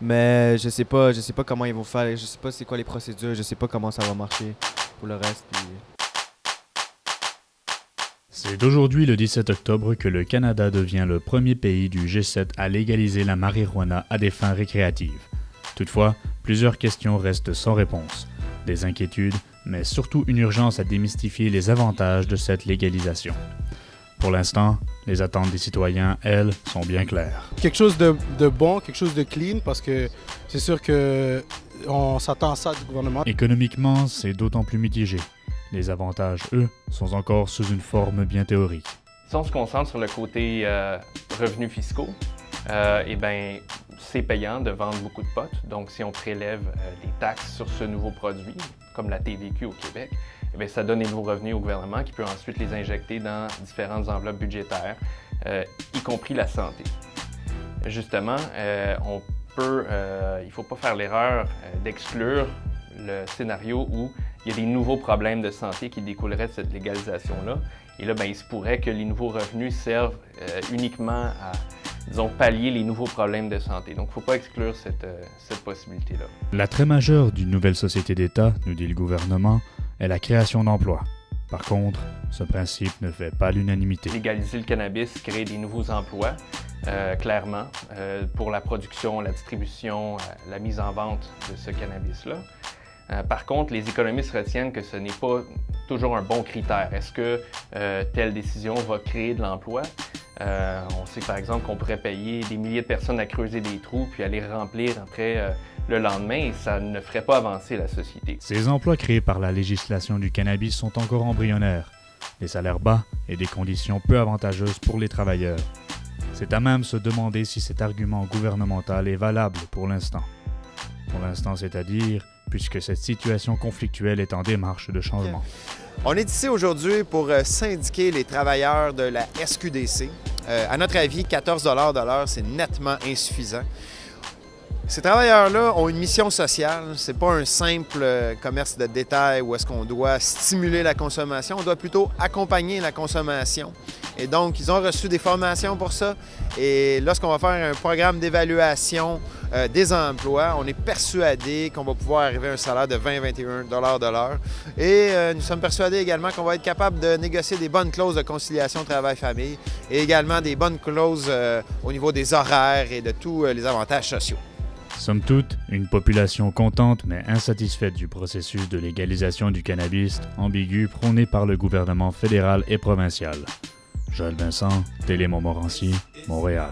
Mais je sais pas comment ils vont faire, je sais pas c'est quoi les procédures, je sais pas comment ça va marcher pour le reste. Puis... C'est d'aujourd'hui le 17 octobre que le Canada devient le premier pays du G7 à légaliser la marijuana à des fins récréatives. Toutefois, plusieurs questions restent sans réponse. Des inquiétudes, mais surtout une urgence à démystifier les avantages de cette légalisation. Pour l'instant, les attentes des citoyens, elles, sont bien claires. Quelque chose de bon, quelque chose de clean, parce que c'est sûr qu'on s'attend à ça du gouvernement. Économiquement, c'est d'autant plus mitigé. Les avantages, eux, sont encore sous une forme bien théorique. Si on se concentre sur le côté revenus fiscaux, c'est payant de vendre beaucoup de pot. Donc, si on prélève des taxes sur ce nouveau produit, comme la TVQ au Québec, ça donne des nouveaux revenus au gouvernement qui peut ensuite les injecter dans différentes enveloppes budgétaires, y compris la santé. Justement, il ne faut pas faire l'erreur d'exclure le scénario où il y a des nouveaux problèmes de santé qui découleraient de cette légalisation-là. Et là, il se pourrait que les nouveaux revenus servent uniquement à, disons, pallier les nouveaux problèmes de santé. Donc, il ne faut pas exclure cette possibilité-là. L'attrait majeur d'une nouvelle société d'État, nous dit le gouvernement, est la création d'emplois. Par contre, ce principe ne fait pas l'unanimité. Légaliser le cannabis crée des nouveaux emplois, clairement, pour la production, la distribution, la mise en vente de ce cannabis-là. Par contre, les économistes retiennent que ce n'est pas toujours un bon critère. Est-ce que telle décision va créer de l'emploi? On sait par exemple qu'on pourrait payer des milliers de personnes à creuser des trous puis à les remplir après le lendemain et ça ne ferait pas avancer la société. Ces emplois créés par la législation du cannabis sont encore embryonnaires. Des salaires bas et des conditions peu avantageuses pour les travailleurs. C'est à même se demander si cet argument gouvernemental est valable pour l'instant. Pour l'instant, c'est-à-dire puisque cette situation conflictuelle est en démarche de changement. On est ici aujourd'hui pour syndiquer les travailleurs de la SQDC. À notre avis, 14 $ de l'heure, c'est nettement insuffisant. Ces travailleurs-là ont une mission sociale. Ce n'est pas un simple commerce de détail où est-ce qu'on doit stimuler la consommation. On doit plutôt accompagner la consommation. Et donc, ils ont reçu des formations pour ça. Et lorsqu'on va faire un programme d'évaluation des emplois, on est persuadé qu'on va pouvoir arriver à un salaire de 20-21 $ de l'heure. Et nous sommes persuadés également qu'on va être capable de négocier des bonnes clauses de conciliation travail-famille et également des bonnes clauses au niveau des horaires et de tous les avantages sociaux. Somme toute, une population contente mais insatisfaite du processus de légalisation du cannabis ambigu prôné par le gouvernement fédéral et provincial. Joël Vincent, Télé Montmorency, Montréal.